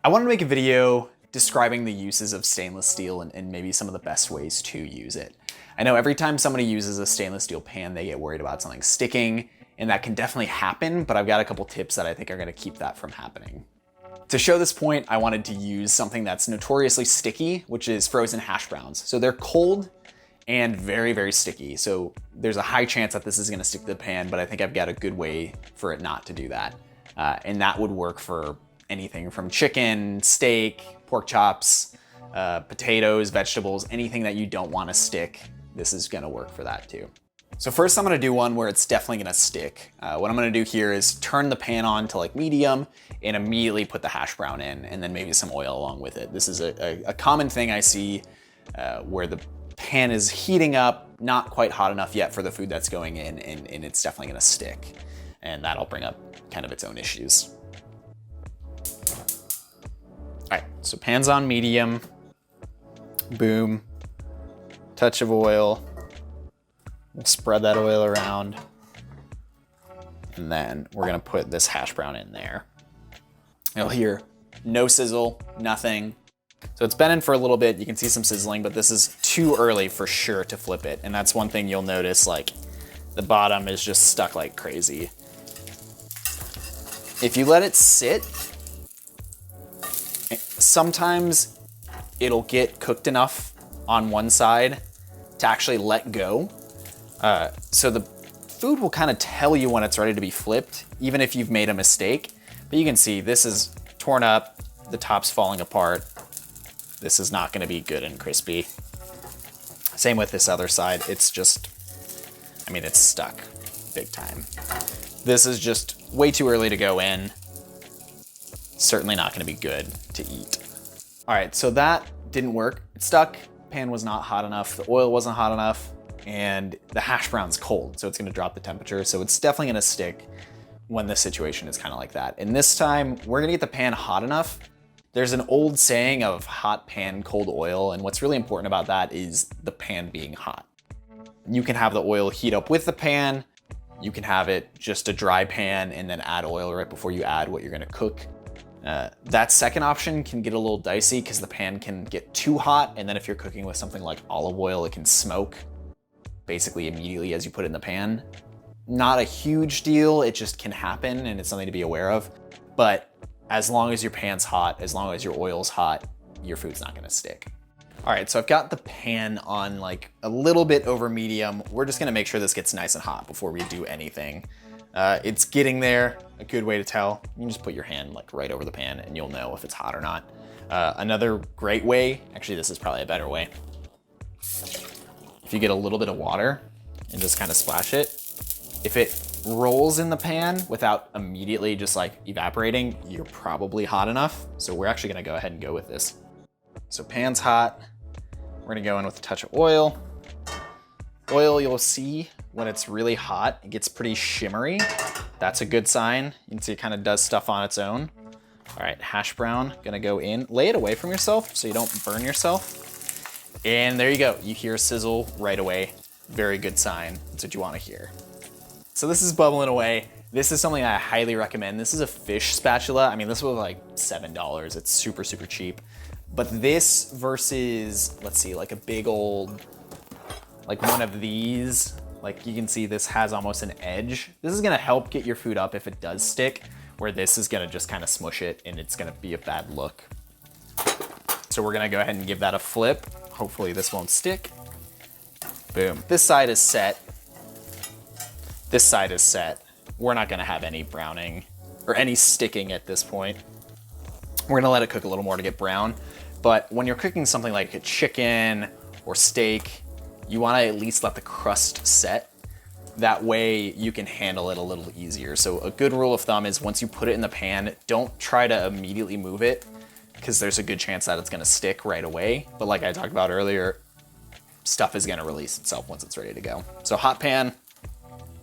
I wanted to make a video describing the uses of stainless steel and maybe some of the best ways to use it. I know every time somebody uses a stainless steel pan, they get worried about something sticking, and that can definitely happen, but I've got a couple tips that I think are gonna keep that from happening. To show this point, I wanted to use something that's notoriously sticky, which is frozen hash browns. So they're cold and very, very sticky. So there's a high chance that this is gonna stick to the pan, but I think I've got a good way for it not to do that. And that would work for anything from chicken, steak, pork chops, potatoes, vegetables, anything that you don't wanna stick. This is gonna work for that too. So first I'm gonna do one where it's definitely gonna stick. What I'm gonna do here is turn the pan on to like medium and immediately put the hash brown in and then maybe some oil along with it. This is a common thing I see where the pan is heating up, not quite hot enough yet for the food that's going in, and it's definitely gonna stick. And that'll bring up kind of its own issues. All right, so pan's on medium, boom, touch of oil. We'll spread that oil around. And then we're gonna put this hash brown in there. You'll hear no sizzle, nothing. So it's been in for a little bit. You can see some sizzling, but this is too early for sure to flip it. And that's one thing you'll notice, like the bottom is just stuck like crazy. If you let it sit, sometimes it'll get cooked enough on one side to actually let go. So the food will kind of tell you when it's ready to be flipped, even if you've made a mistake. But you can see this is torn up, the top's falling apart. This is not gonna be good and crispy. Same with this other side. It's just, I mean, it's stuck big time. This is just way too early to go in. Certainly not gonna be good to eat. All right, so that didn't work. It stuck, pan was not hot enough, the oil wasn't hot enough, and the hash brown's cold, so it's gonna drop the temperature. So it's definitely gonna stick when the situation is kind of like that. And this time, we're gonna get the pan hot enough. There's an old saying of hot pan, cold oil, and what's really important about that is the pan being hot. You can have the oil heat up with the pan, you can have it just a dry pan and then add oil right before you add what you're gonna cook. That second option can get a little dicey because the pan can get too hot, and then if you're cooking with something like olive oil, it can smoke basically immediately as you put it in the pan. Not a huge deal, it just can happen and it's something to be aware of. But as long as your pan's hot, as long as your oil's hot, your food's not gonna stick. All right, so I've got the pan on like a little bit over medium. We're just gonna make sure this gets nice and hot before we do anything. It's getting there. A good way to tell, you can just put your hand like right over the pan and you'll know if it's hot or not. Another great way, actually this is probably a better way. If you get a little bit of water and just kind of splash it, if it rolls in the pan without immediately just like evaporating, you're probably hot enough. So we're actually gonna go ahead and go with this. So pan's hot. We're gonna go in with a touch of oil. Oil, you'll see when it's really hot, it gets pretty shimmery. That's a good sign. You can see it kind of does stuff on its own. All right, hash brown, gonna go in. Lay it away from yourself so you don't burn yourself. And there you go, you hear a sizzle right away. Very good sign, that's what you wanna hear. So this is bubbling away. This is something I highly recommend. This is a fish spatula. I mean, this was like $7. It's super, super cheap. But this versus, let's see, like a big old, like one of these, like you can see this has almost an edge. This is gonna help get your food up if it does stick, where this is gonna just kind of smush it and it's gonna be a bad look. So we're gonna go ahead and give that a flip. Hopefully this won't stick. Boom, this side is set. This side is set. We're not gonna have any browning or any sticking at this point. We're gonna let it cook a little more to get brown. But when you're cooking something like a chicken or steak, you wanna at least let the crust set. That way you can handle it a little easier. So a good rule of thumb is once you put it in the pan, don't try to immediately move it because there's a good chance that it's gonna stick right away. But like I talked about earlier, stuff is gonna release itself once it's ready to go. So hot pan,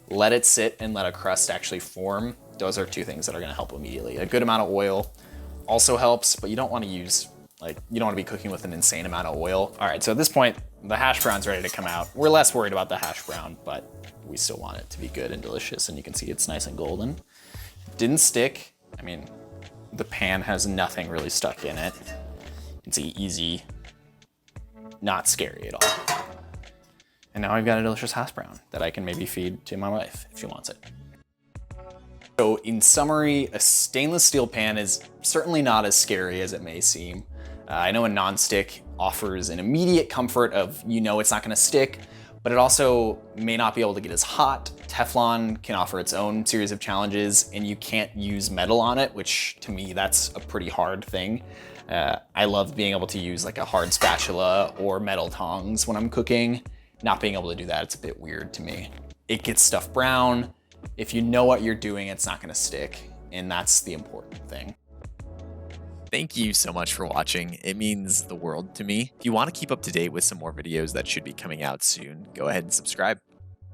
let it sit and let a crust actually form. Those are two things that are gonna help immediately. A good amount of oil also helps, but you don't wanna use, like, you don't wanna be cooking with an insane amount of oil. All right, so at this point, the hash brown's ready to come out. We're less worried about the hash brown, but we still want it to be good and delicious, and you can see it's nice and golden. Didn't stick. I mean, the pan has nothing really stuck in it. It's easy, not scary at all. And now I've got a delicious hash brown that I can maybe feed to my wife if she wants it. So in summary, a stainless steel pan is certainly not as scary as it may seem. I know a nonstick offers an immediate comfort of, you know, it's not gonna stick, but it also may not be able to get as hot. Teflon can offer its own series of challenges, and you can't use metal on it, which to me, that's a pretty hard thing. I love being able to use like a hard spatula or metal tongs when I'm cooking. Not being able to do that, it's a bit weird to me. It gets stuff brown. If you know what you're doing, it's not gonna stick, and that's the important thing. Thank you so much for watching. It means the world to me. If you want to keep up to date with some more videos that should be coming out soon, go ahead and subscribe.